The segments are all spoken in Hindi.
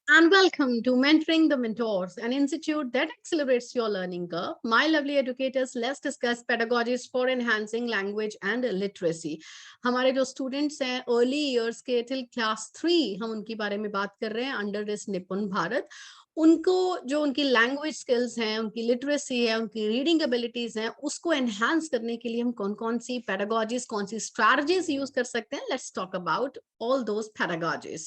And welcome to Mentoring the Mentors, an institute that accelerates your learning curve. My lovely educators, let's discuss pedagogies for enhancing language and literacy. हमारे जो students हैं early years के till class 3 हम उनकी बारे में बात कर रहे हैं under this निपुण भारत. उनको जो उनकी लैंग्वेज स्किल्स हैं, उनकी लिटरेसी है, उनकी रीडिंग एबिलिटीज हैं, उसको एनहांस करने के लिए हम कौन कौन सी पेडागोजीज, कौन सी स्ट्रैटेजीज यूज कर सकते हैं. Let's talk about all those pedagogies.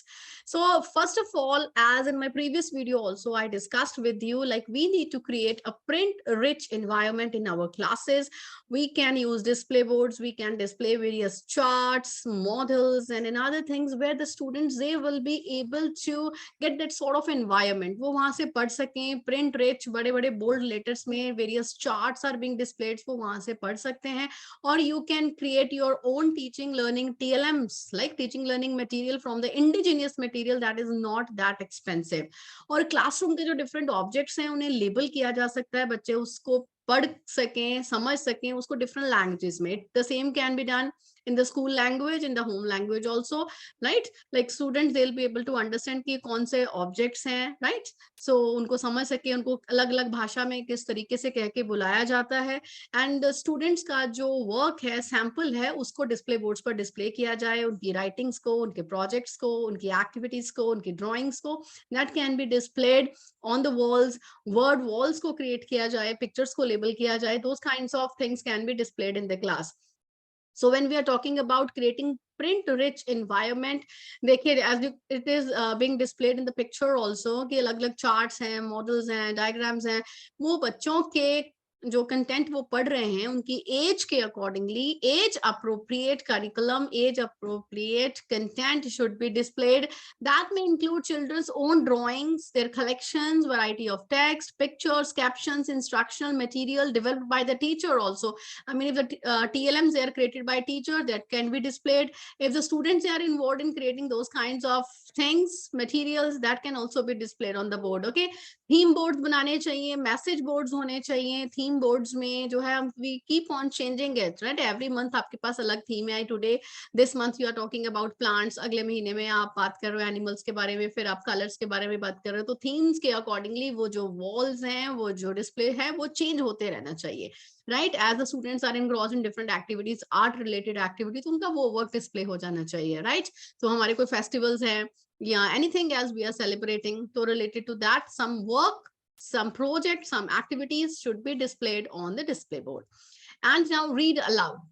So first of all, as in my previous video also I discussed with you, like we need to create a print rich environment in our classes. We can use display boards, we can display various charts, models and another things where the students, they will be able to get that sort of environment. वो वहां से पढ़ सकें. print rich, बड़े बड़े bold letters में various charts are being displayed, वो वहां से पढ़ सकते हैं. Or you can create your own teaching learning TLMs, like teaching learning material from the indigenous material that is not that expensive. और classroom के जो different objects हैं उन्हें label किया जा सकता है, बच्चे उसको पढ़ सकें, समझ सकें उसको different languages में. The same can be done in the school language, in the home language also, right? Like students, they'll be able to understand कि कौन से objects हैं, right? So उनको समझ सके, उनको अलग अलग भाषा में किस तरीके से कह के बुलाया जाता है. एंड स्टूडेंट्स का जो वर्क है, सैंपल है, उसको डिस्प्ले बोर्ड्स पर डिस्प्ले किया जाए. उनकी राइटिंग्स को, उनके प्रोजेक्ट्स को, उनकी एक्टिविटीज को, उनकी ड्राइंग्स को, that can be displayed on the walls. Word walls को क्रिएट किया जाए, पिक्चर्स को लेबल किया जाए. Those kinds of things can be displayed in the class. So when we are talking about creating print rich environment, देखिए as it is being displayed in the picture also कि अलग अलग charts हैं, models हैं, diagrams हैं, वो बच्चों के जो कंटेंट वो पढ़ रहे हैं उनकी एज के accordingly age appropriate curriculum, age appropriate content should be displayed. That में include children's own drawings, their collections, variety of text, pictures, captions, instructional material developed by the teacher also. I mean, if the TLMs, they are created by teacher, that can be displayed. If the students are involved in creating those kinds of things, materials, that can also be displayed on the board. Okay, theme boards बनाने चाहिए, मैसेज बोर्ड्स होने चाहिए. थीम बोर्ड्स में जो है we keep on changing it, right? Every month आपके पास अलग थीम है. Today this month you are talking about plants, अगले महीने में आप बात कर रहे हो एनिमल्स के बारे में, फिर आप कलर्स के बारे में बात कर रहे हो. तो थीम्स के अकॉर्डिंगली वो जो वॉल्स हैं, वो जो डिस्प्ले है, वो चेंज होते रहना चाहिए, right? As the students are engrossed in different activities, art related activities, उनका वो वर्क डिस्प्ले हो जाना चाहिए, राइट? तो हमारे कोई फेस्टिवल्स हैं या anything else we are celebrating, so related to that, some work, some project, some activities should be displayed on the display board. And now read aloud.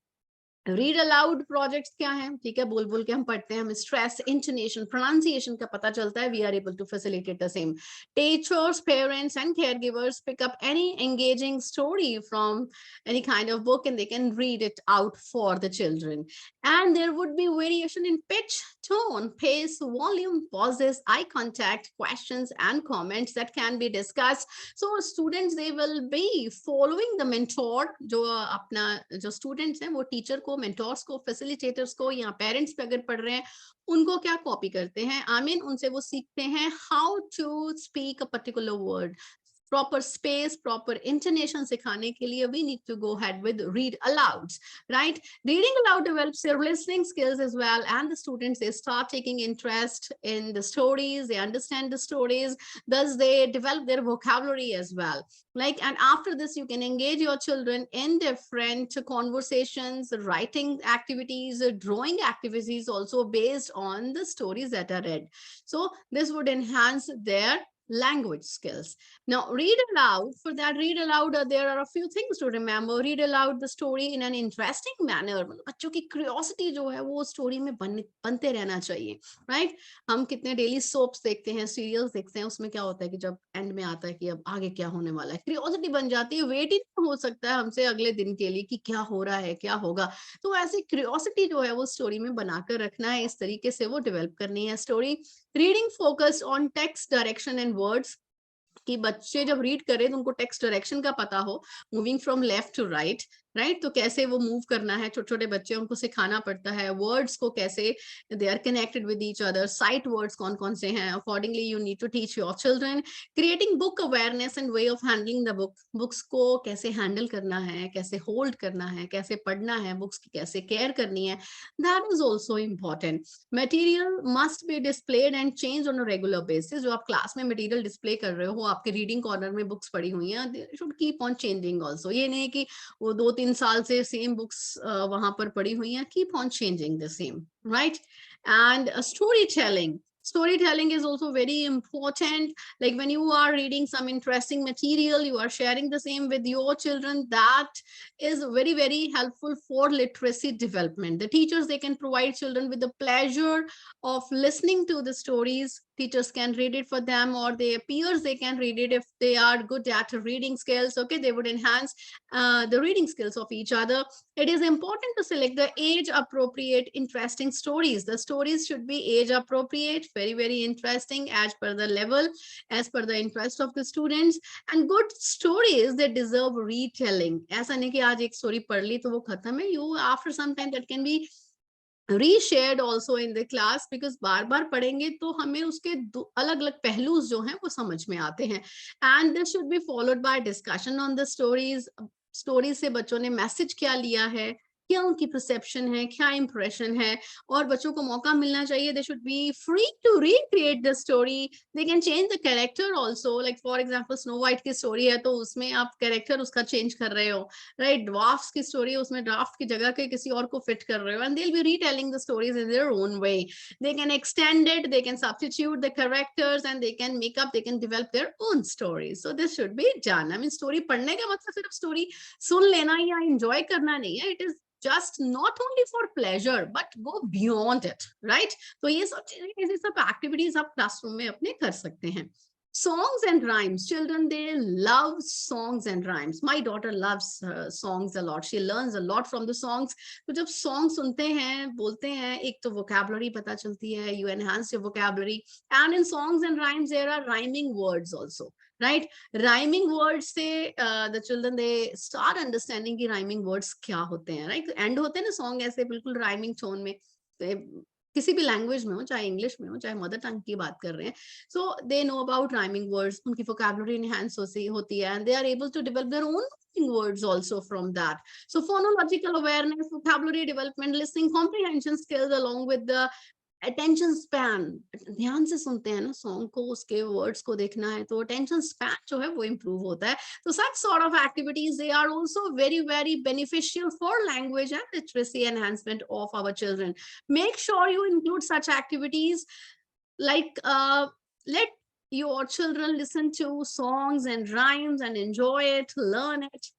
Read aloud projects क्या है? ठीक है, बोल बोल के हम पढ़ते हैं, हमें स्ट्रेस, इंटोनेशन, प्रोनाउंसिएशन का पता चलता है. We are able to facilitate the same. Teachers, parents and caregivers pick up any engaging story from any kind of book and they can read it out for the children. And there would be variation in pitch, tone, pace, volume, pauses, eye contact, questions and comments that can be discussed. So students, they will be following the mentor. जो अपना जो students हैं वो टीचर को, मेंटोर्स को, फैसिलिटेटर्स को या पेरेंट्स पे अगर पढ़ रहे हैं उनको क्या कॉपी करते हैं, आई मीन उनसे वो सीखते हैं how to speak a particular word. proper space, proper intonation सिखाने के लिए we need to go ahead with read alouds, right? Reading aloud develops their listening skills as well, and the students, they start taking interest in the stories, they understand the stories, thus they develop their vocabulary as well. Like, and after this you can engage your children in different conversations, writing activities, drawing activities also based on the stories that are read. So this would enhance their language skills. Now read aloud, for that read aloud, there are a few things to remember. Read aloud the story in an interesting manner. बच्चों की क्यूरियोसिटी जो है वो स्टोरी में बनते रहना चाहिए, राइट? हम कितने डेली सोप्स देखते हैं, सीरियल्स देखते हैं, उसमें क्या होता है कि जब एंड में आता है कि अब आगे क्या होने वाला है, क्यूरियोसिटी बन जाती है, वेट ही हो सकता है हमसे अगले दिन के लिए कि क्या हो रहा है, क्या होगा. तो ऐसी क्यूरियोसिटी जो है वो स्टोरी में बनाकर रखना है, इस तरीके से वो डेवलप करनी है story. Reading focused on text, direction and words, कि बच्चे जब रीड करें तो उनको टेक्स्ट डायरेक्शन का पता हो, moving from left to right, right? तो कैसे वो मूव करना है, छोटे छोटे बच्चे उनको सिखाना पड़ता है, वर्ड्स को कैसे they are connected with each other, sight words कौन कौन से हैं, accordingly you need to teach your children, creating book awareness and way of handling the book, books को कैसे हैंडल करना है, कैसे होल्ड करना है, कैसे पढ़ना है, बुक्स की कैसे केयर करनी है, that is also important. Material must be displayed and change on a regular basis, जो आप क्लास में मटेरियल डिस्प्ले कर रहे हो, आपके रीडिंग कॉर्नर में बुक्स पड़ी हुई हैं, they should keep on changing also, ये नहीं है कि वो 2-3 साल से सेम बुक्स वहां पर पड़ी हुई हैं, keep on changing the same, right? And storytelling is also very important, like when you are reading some interesting material, you are sharing the same with your children, that is very very helpful for literacy development. The teachers, they can provide children with the pleasure of listening to the stories. Teachers can read it for them, or their peers, they can read it if they are good at reading skills. Okay, they would enhance the reading skills of each other. It is important to select the age appropriate interesting stories. The stories should be age appropriate, very very interesting, as per the level, as per the interest of the students. And good stories, they deserve retelling. ऐसा नहीं कि आज एक story पढ़ ली तो वो खत्म है, you after some time that can be reshared also in the class, because बार बार पढ़ेंगे तो हमें उसके अलग अलग पहलूज जो हैं वो समझ में आते हैं। And this should be followed by discussion on the stories. Stories से बच्चों ने मैसेज क्या लिया है, क्या उनकी परसेप्शन है, क्या इंप्रेशन है, और बच्चों को मौका मिलना चाहिए, they should be free to recreate the story, they can change the character also. Like for example snow white की स्टोरी है तो उसमें आप कैरेक्टर उसका चेंज कर रहे हो, राइट? ड्वार्फ्स की स्टोरी है, उसमें ड्राफ्ट की जगह के किसी और को फिट कर रहे हो, and they will B retelling the stories in their own way. They can extend it, they can substitute the characters, and they can make up, they can develop their own stories. So this should be done. I mean story पढ़ने का मतलब सिर्फ स्टोरी सुन लेना या एंजॉय करना नहीं है, it is just not only for pleasure but go beyond it, right? तो ये सब चीजें, ऐसी सब एक्टिविटीज आप क्लासरूम में अपने कर सकते हैं। Songs and rhymes, children, they love songs and rhymes. My daughter loves songs a lot, she learns a lot from the songs. तो जब song सुनते हैं, बोलते हैं, एक तो vocabulary पता चलती है, you enhance your vocabulary, and in songs and rhymes there are rhyming words also, right? Rhyming words से the children, they start understanding कि rhyming words क्या होते हैं, right? End होते हैं ना song ऐसे बिल्कुल rhyming tone में, किसी भी लैंग्वेज में हो, चाहे इंग्लिश में हो, चाहे मदर टंग की बात कर रहे हैं, so they know about rhyming words, उनकी वोकैबुलरी एनहांस होती है, and they are able to develop their own words also from that. So phonological awareness, vocabulary development, listening comprehension skills, along with the attention span, ध्यान से सुनते हैं ना सॉन्ग को, उसके वर्ड्स को देखना है तो अटेंशन स्पैन जो है वो इम्प्रूव होता है। तो such sort of activities, they are also very very beneficial for language and literacy enhancement of our children. Make sure you include such activities, like let your children listen to songs and rhymes and enjoy it, learn it,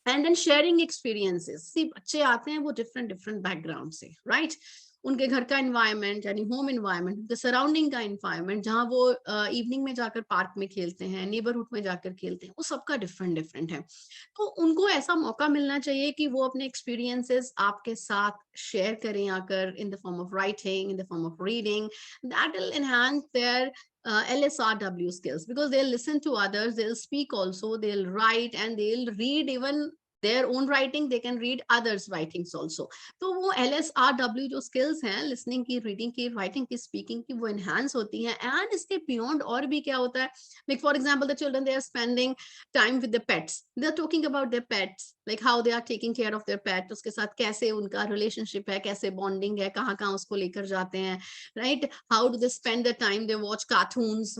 and then sharing experiences. See, बच्चे आते हैं वो different background से, right? उनके घर का environment यानी home environment, उनके surrounding का environment, जहाँ वो evening में जाकर पार्क में खेलते हैं, neighborhood में जाकर खेलते हैं, वो सबका different है। तो उनको ऐसा मौका मिलना चाहिए कि वो अपने experiences आपके साथ share करें आकर, in the form of writing, in the form of reading. That will enhance their LSRW skills, because they'll listen to others, they'll speak also, they'll write, and they'll read even their own writing, they can read others writings also. तो वो LSRW जो skills हैं, listening की, reading की, writing की, speaking की, वो enhance होती हैं। and इसके beyond और भी क्या होता है, like for example the children, they are spending time with the pets, they are talking about their pets, like how they are taking care of their pet, उसके साथ कैसे उनका relationship है, कैसे bonding है, कहाँ कहाँ उसको लेकर जाते हैं, right? How do they spend their time? They watch cartoons,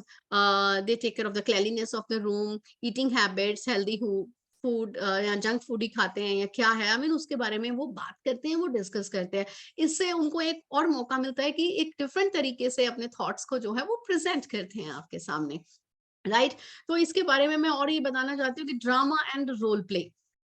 they take care of the cleanliness of the room, eating habits, healthy food या जंक फूड ही खाते हैं या क्या है, आई मीन उसके बारे में वो बात करते हैं, वो डिस्कस करते हैं। इससे उनको एक और मौका मिलता है कि एक डिफरेंट तरीके से अपने थॉट्स को जो है वो प्रेजेंट करते हैं आपके सामने, राइट? तो इसके बारे में मैं और ये बताना चाहती हूँ कि drama and role play,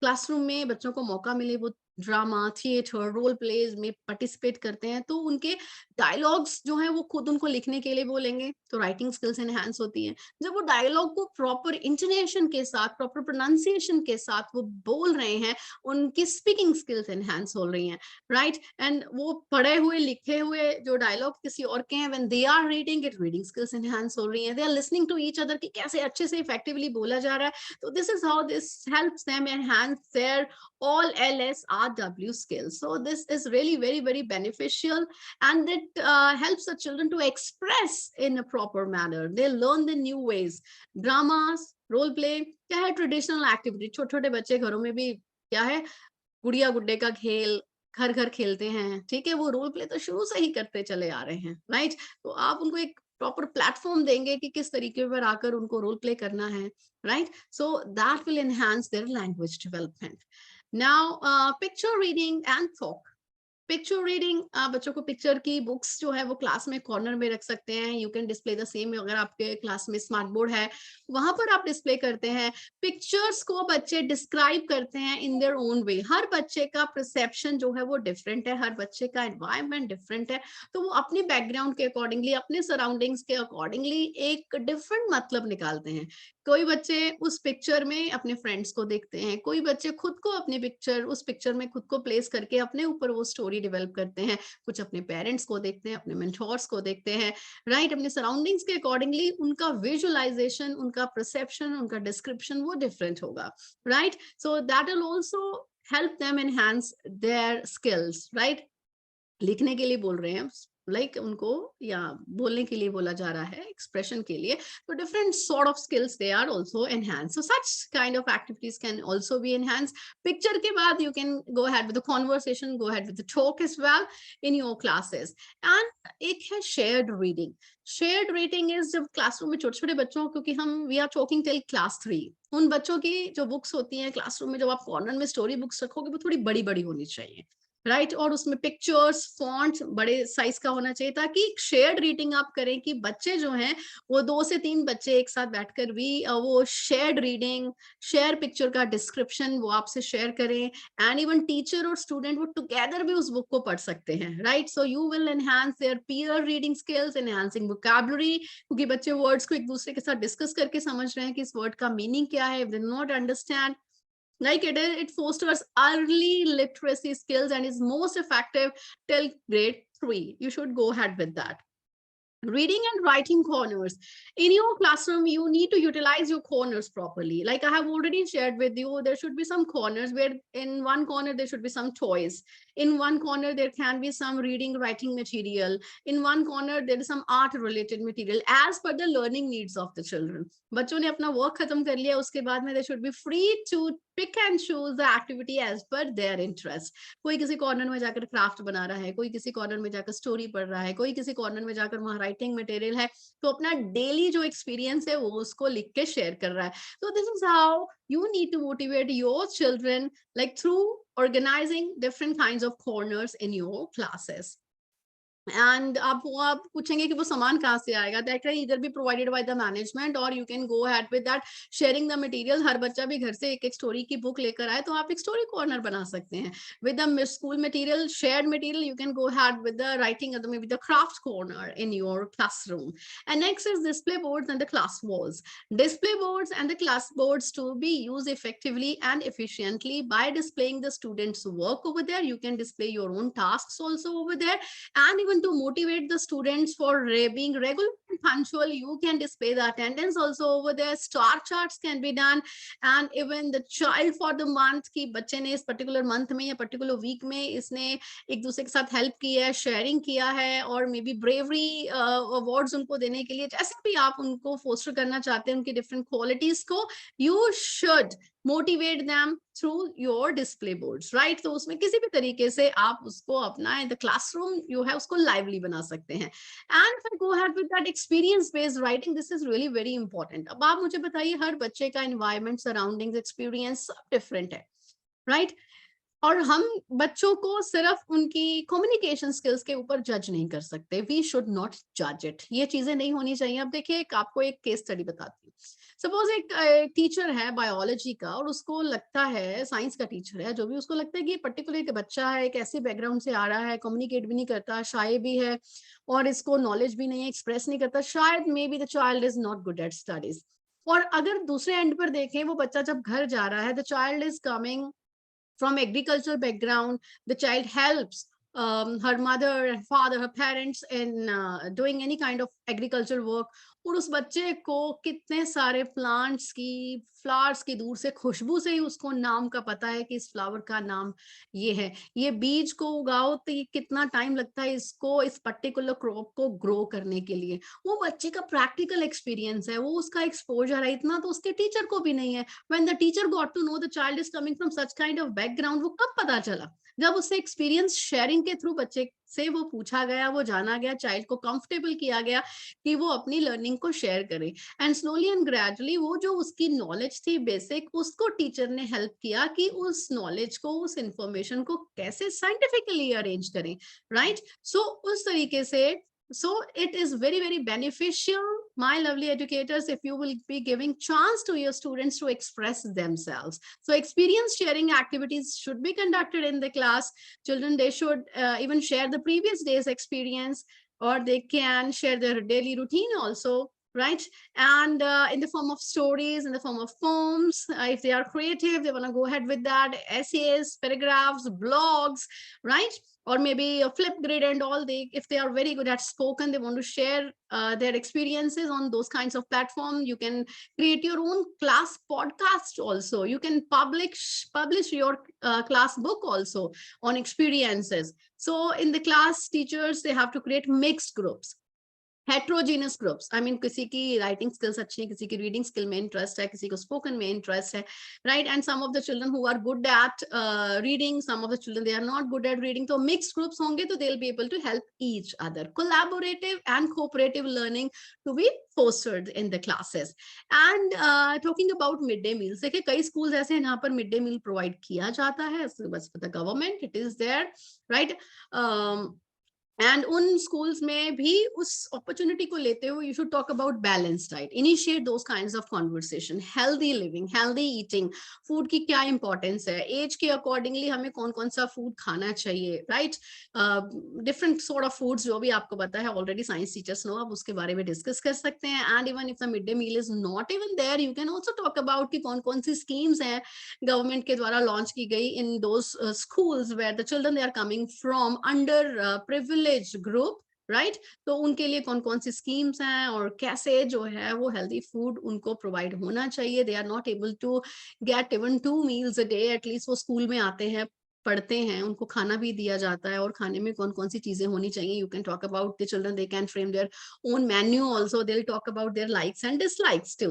classroom में बच्चों को मौका मिले वो ड्रामा, थिएटर, रोल प्लेज में पार्टिसिपेट करते हैं, तो उनके डायलॉग्स जो हैं वो खुद उनको लिखने के लिए बोलेंगे, तो राइटिंग स्किल्स एनहांस होती हैं। जब वो डायलॉग को प्रॉपर इंटोनेशन के साथ, प्रॉपर प्रोनाउंसिएशन के साथ वो बोल रहे हैं, उनकी स्पीकिंग स्किल्स एनहांस हो रही हैं, राइट। एंड वो पढ़े हुए लिखे हुए जो डायलॉग किसी और के हैं, when they are reading it, reading skills enhance हो रही हैं, they are listening to each other कि कैसे अच्छे से इफेक्टिवली बोला जा रहा है। तो this is how this helps them enhance there all LSRW skills. So this is really very, very beneficial, and it helps the children to express in a proper manner. They learn the new ways. Dramas, role play, क्या है ट्रेडिशनल एक्टिविटी, छोटे छोटे बच्चे घरों में भी क्या है, गुड़िया गुड्डे का खेल घर घर खेलते हैं, ठीक है, वो रोल प्ले तो शुरू से ही करते चले आ रहे हैं, राइट। तो आप उनको एक प्रॉपर प्लेटफॉर्म देंगे कि किस तरीके पर आकर उनको रोल प्ले करना है, right. So that will enhance their language development. Now, picture reading and talk. Picture reading, बच्चों को पिक्चर की बुक्स जो है वो क्लास में कॉर्नर में रख सकते हैं। You can display the same, अगर आपके क्लास में स्मार्ट बोर्ड है वहां पर आप डिस्प्ले करते हैं। पिक्चर्स को बच्चे डिस्क्राइब करते हैं इन देयर ओन वे। हर बच्चे का परसेप्शन जो है वो डिफरेंट है, हर बच्चे का एनवायरनमेंट डिफरेंट है, तो वो अपने बैकग्राउंड के अकॉर्डिंगली, अपने सराउंडिंग्स के अकॉर्डिंगली एक डिफरेंट मतलब निकालते हैं। कोई बच्चे उस पिक्चर में अपने फ्रेंड्स को देखते हैं, कोई बच्चे खुद को अपनी पिक्चर, उस पिक्चर में खुद को प्लेस करके अपने ऊपर वो स्टोरी डेवलप करते हैं, कुछ अपने पेरेंट्स को देखते हैं, अपने मेंटोर्स को देखते हैं, राइट। अपने सराउंडिंग्स के अकॉर्डिंगली उनका विजुअलाइजेशन, उनका परसेप्शन, उनका डिस्क्रिप्शन वो डिफरेंट होगा, right. So that will also help them enhance their skills, right. लिखने के लिए बोल रहे हैं, लाइक उनको, या बोलने के लिए बोला जा रहा है, एक्सप्रेशन के लिए, तो different sort of skills they are also enhance. So such kind of activities can also be enhance. Picture के बाद you can go ahead with the conversation, go ahead with the talk as well in your classes. And एक है shared reading. Shared reading is जब क्लासरूम में छोटे छोटे बच्चों, क्योंकि हम we are talking till class 3, उन बच्चों की जो बुक्स होती हैं क्लासरूम में, जब आप कॉर्नर में स्टोरी बुक्स रखोगे वो थोड़ी बड़ी बड़ी होनी चाहिए, राइट। और उसमें पिक्चर्स, फॉन्ट बड़े साइज का होना चाहिए, ताकि शेयर्ड रीडिंग आप करें कि बच्चे जो हैं वो 2 से 3 बच्चे एक साथ बैठकर भी वो शेयर्ड रीडिंग, शेयर पिक्चर का डिस्क्रिप्शन वो आपसे शेयर करें, एंड इवन टीचर और स्टूडेंट वो टुगेदर भी उस बुक को पढ़ सकते हैं, right. So you will enhance there peer reading skills, enhancing vocabulary, क्योंकि बच्चे वर्ड्स को एक दूसरे के साथ डिस्कस करके समझ रहे हैं कि इस वर्ड का मीनिंग क्या है, they not understand, like it fosters early literacy skills and is most effective till grade 3. You should go ahead with that. Reading and writing corners in your classroom, you need to utilize your corners properly. Like I have already shared with you, there should be some corners where in one corner there should be some toys, in one corner there can be some reading writing material, in one corner there is some art related material as per the learning needs of the children. बच्चों ने अपना वर्क खत्म कर लिया, उसके बाद में they should be free to pick and choose the activity as per their interest. कोई किसी कॉर्नर में जाकर क्राफ्ट बना रहा है, कोई किसी कॉर्नर में जाकर स्टोरी पढ़ रहा है, कोई किसी कॉर्नर में जाकर वहां राइटिंग मटेरियल है, तो अपना डेली जो एक्सपीरियंस है वो उसको लिख के शेयर कर रहा है। तो this is how you need to motivate your children, like through organizing different kinds of corners in your classes. And आप पूछेंगे कि वो सामान कहाँ से आएगा, that can either be provided by the management और you can go ahead with that sharing the material. हर बच्चा भी घर से एक एक स्टोरी की बुक लेकर आए तो आप एक स्टोरी कॉर्नर बना सकते हैं with the school material, shared material. You can go ahead with the writing may be the craft corner in your classroom. And next is display boards and the class walls. Display boards and the class boards to be used effectively and efficiently by displaying the students' work over there. You can display your own tasks also over there, and even to motivate the students for being regular and punctual, you can display the attendance also over there. Star charts can be done, and even the child for the month ki बच्चे ने इस पर्टिकुलर मंथ में या पर्टिकुलर वीक में इसने एक दूसरे के साथ हेल्प की है, शेयरिंग किया है, और मे बी ब्रेवरी अवार्ड्स उनको देने के लिए, जैसे भी आप उनको फोस्टर करना चाहते हैं उनकी डिफरेंट क्वालिटीज को, you should motivate them through your display boards, right. तो उसमें किसी भी तरीके से आप उसको अपना द क्लासरूम जो है उसको लाइवली बना सकते हैं। एंड फिर गो ahead with that experience based writing, this is really very important. अब आप मुझे बताइए, हर बच्चे का एनवायरनमेंट, सराउंडिंग्स, एक्सपीरियंस सब डिफरेंट है, राइट। और हम बच्चों को सिर्फ उनकी कम्युनिकेशन स्किल्स के ऊपर जज नहीं कर सकते, वी शुड नॉट जज इट, ये चीजें नहीं होनी चाहिए। अब देखिए आपको एक केस स्टडी बताती हूँ। सपोज एक टीचर है बायोलॉजी का और उसको लगता है, साइंस का टीचर है जो भी, उसको लगता है कि पर्टिकुलर एक बच्चा है, एक ऐसे बैकग्राउंड से आ रहा है, कम्युनिकेट भी नहीं करता, शाय भी है और इसको नॉलेज भी नहीं है, एक्सप्रेस नहीं करता, शायद may be the child is not good at studies. और अगर दूसरे एंड पर देखें, वो बच्चा जब घर जा रहा है, the child is coming from agricultural background, the child helps her mother and father, her parents in doing any kind of agricultural work, और उस बच्चे को कितने सारे प्लांट्स की, फ्लावर्स की दूर से खुशबू से ही उसको नाम का पता है कि इस फ्लावर का नाम ये है, ये बीज को उगाओ तो ये कितना टाइम लगता है इसको, इस पर्टिकुलर क्रॉप को ग्रो करने के लिए। वो बच्चे का प्रैक्टिकल एक्सपीरियंस है, वो उसका एक्सपोजर है, इतना तो उसके टीचर को भी नहीं है। when the teacher got to know the child is coming from such kind of background, वो कब पता चला? जब उससे एक्सपीरियंस शेयरिंग के थ्रू बच्चे से वो पूछा गया, वो जाना गया, चाइल्ड को कंफर्टेबल किया गया कि वो अपनी लर्निंग को शेयर करे, एंड स्लोली एंड ग्रेजुअली वो जो उसकी नॉलेज थी बेसिक, उसको टीचर ने हेल्प किया कि उस नॉलेज को, उस इंफॉर्मेशन को कैसे साइंटिफिकली अरेंज करें, राइट? सो उस तरीके से, so it is very very beneficial, my lovely educators, if you will be giving chance to your students to express themselves. So experience sharing activities should be conducted in the class. Children, they should even share the previous day's experience, or they can share their daily routine also, right? And in the form of stories, in the form of poems, if they are creative, they want to go ahead with that, essays, paragraphs, blogs, right? Or maybe a flip grid and all, they, if they are very good at spoken, they want to share their experiences on those kinds of platform. You can create your own class podcast also, you can publish your class book also on experiences. So in the class, teachers, they have to create mixed groups, heterogeneous groups, I mean किसी की राइटिंग स्किल्स अच्छी है, किसी की रीडिंग स्किल में इंटरेस्ट है, किसी को स्पोकन में इंटरेस्ट है, right? And some of the children who are good at reading, some of the children they are not good at reading, तो मिक्स्ड ग्रुप्स होंगे तो they will be able to help each other, collaborative and cooperative learning to be fostered in the classes. And talking about mid day meals, देखिए कई स्कूल्स ऐसे हैं जहाँ पर मिड डे मील प्रोवाइड किया जाता है, बस the government, it is there, right? And उन स्कूल्स में भी उस अपॉर्चुनिटी को लेते हुए you should talk about balance diet, initiate those kinds of conversation, healthy living, healthy eating, food की क्या इंपॉर्टेंस है, एज के अकॉर्डिंगली हमें कौन कौन सा फूड खाना चाहिए, right? Different sort of foods जो भी आपको पता है ऑलरेडी, साइंस टीचर्स नो, आप उसके बारे में डिस्कस कर सकते हैं। And even if the mid day meal is not even there, you can also talk about कि कौन कौन सी स्कीम्स हैं गवर्नमेंट के द्वारा लॉन्च की गई in those schools where the children they are coming from underprivileged group, right? तो उनके लिए कौन कौन सी स्कीम्स हैं और कैसे जो है वो हेल्दी फूड उनको प्रोवाइड होना चाहिए। They are not able to get even 2 meals a day, at least वो स्कूल में आते हैं, पढ़ते हैं, उनको खाना भी दिया जाता है, और खाने में कौन कौन सी चीजें होनी चाहिए। You can talk about the children, they can frame their own menu also, they will talk about their likes and dislikes too.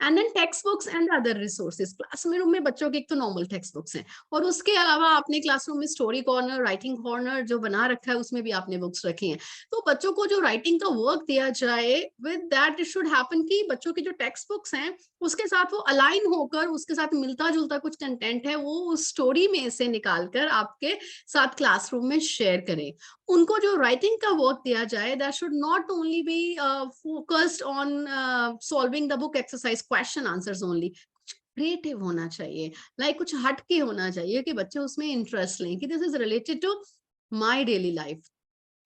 And then textbooks and other resources, classroom में बच्चों के एक तो नॉर्मल टेक्स्ट बुक्स हैं, और उसके अलावा आपने क्लासरूम में स्टोरी कॉर्नर, राइटिंग कॉर्नर जो बना रखा है उसमें भी आपने बुक्स रखी हैं। तो बच्चों को जो राइटिंग का वर्क दिया जाए, with that it should happen कि बच्चों की जो टेक्स्ट बुक्स हैं उसके साथ वो अलाइन होकर, उसके साथ मिलता जुलता कुछ कंटेंट है वो उस स्टोरी में से निकालकर आपके साथ क्लासरूम में शेयर करें। उनको जो राइटिंग का वर्क दिया जाए, that should not only be focused on solving the book exercise question answers only, creative होना चाहिए, लाइक कुछ हटके होना चाहिए कि बच्चे उसमें इंटरेस्ट लें कि this is related to my daily life.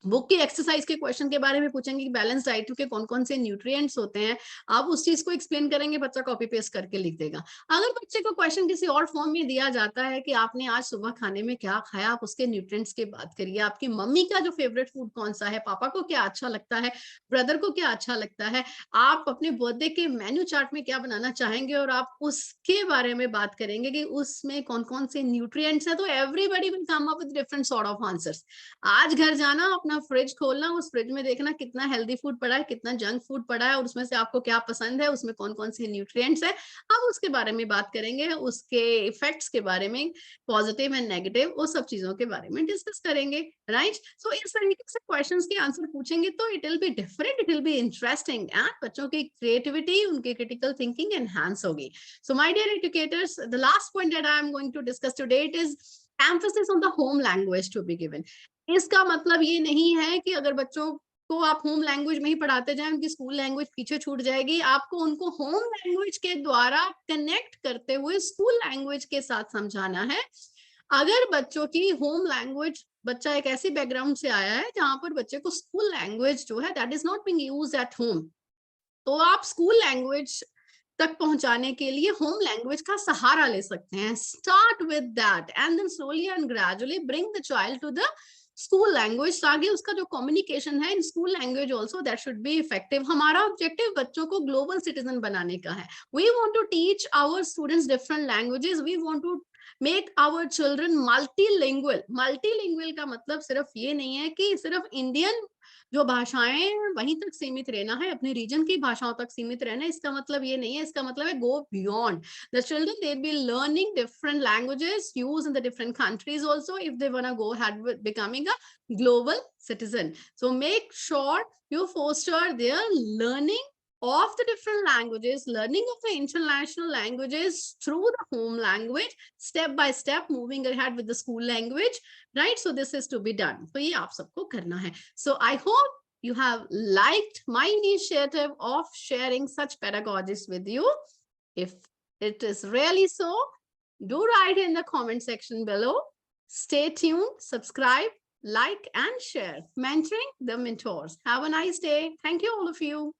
Book की एक्सरसाइज के क्वेश्चन के बारे में पूछेंगे कि बैलेंस डाइट के कौन कौन से न्यूट्रिएंट्स होते हैं, आप उस चीज को एक्सप्लेन करेंगे, बच्चा कॉपी पेस्ट करके लिख देगा। अगर बच्चे को क्वेश्चन किसी और फॉर्म में दिया जाता है कि आपने आज सुबह खाने में क्या खाया, आप उसके न्यूट्रिएंट्स की बात करिए, आपकी मम्मी का जो फेवरेट फूड कौन सा है, पापा को क्या अच्छा लगता है, ब्रदर को क्या अच्छा लगता है, आप अपने बर्थडे के मेन्यू चार्ट में क्या बनाना चाहेंगे, और आप उसके बारे में बात करेंगे कि उसमें कौन कौन से न्यूट्रिएंट्स हैं, तो everybody will come up with different sort of answers. आज घर जाना, अपना फ्रिज खोलना, उस फ्रिज में देखना कितना हेल्दी फूड पड़ा है, कितना जंक फूड पड़ा है, और उसमें से आपको क्या पसंद है, उसमें कौन कौन से न्यूट्रिएंट्स है, अब उसके बारे में बात करेंगे, उसके इफेक्ट्स के बारे में, पॉजिटिव एंड नेगेटिव, उस सब चीजों के बारे में डिस्कस करेंगे, राइट? सो इस तरीके से क्वेश्चंस के आंसर पूछेंगे तो it will be different, it will be interesting, and बच्चों की क्रिएटिविटी, उनकी क्रिटिकल थिंकिंग एनहांस होगी। So my dear educators, the last point that I am going to discuss today it is emphasis on the home language to be given. इसका मतलब ये नहीं है कि अगर बच्चों को आप होम लैंग्वेज में ही पढ़ाते जाएं, उनकी स्कूल लैंग्वेज पीछे छूट जाएगी. आपको उनको होम लैंग्वेज के द्वारा कनेक्ट करते हुए स्कूल लैंग्वेज के साथ समझाना है. अगर बच्चों की होम लैंग्वेज, बच्चा एक ऐसी बैकग्राउंड से आया है जहां पर बच्चे को स्कूल लैंग्वेज जो है that is not being used at home, तो आप स्कूल लैंग्वेज तक पहुंचाने के लिए होम लैंग्वेज का सहारा ले सकते हैं. Start with that and then slowly and gradually bring the child to the school language, ताकि उसका जो कम्युनिकेशन है in school language also that should be effective. हमारा ऑब्जेक्टिव बच्चों को ग्लोबल सिटीजन बनाने का है. We want to teach our students different languages. We want to make our children multilingual. Multilingual का मतलब सिर्फ ये नहीं है कि सिर्फ इंडियन जो भाषाएं वहीं तक सीमित रहना है, अपने रीजन की भाषाओं तक सीमित रहना है. इसका मतलब ये नहीं है. इसका मतलब है go beyond. The children they will be learning different languages used in the different countries also if they want to go ahead with becoming a global citizen. So make sure you foster their learning of the different languages, learning of the international languages through the home language, step by step moving ahead with the school language, right? So this is to be done. So ye aap sabko karna hai. So I hope you have liked my initiative of sharing such pedagogies with you. If it is really so, do write in the comment section below. Stay tuned, subscribe, like and share. Mentoring the mentors. Have a nice day. Thank you all of you.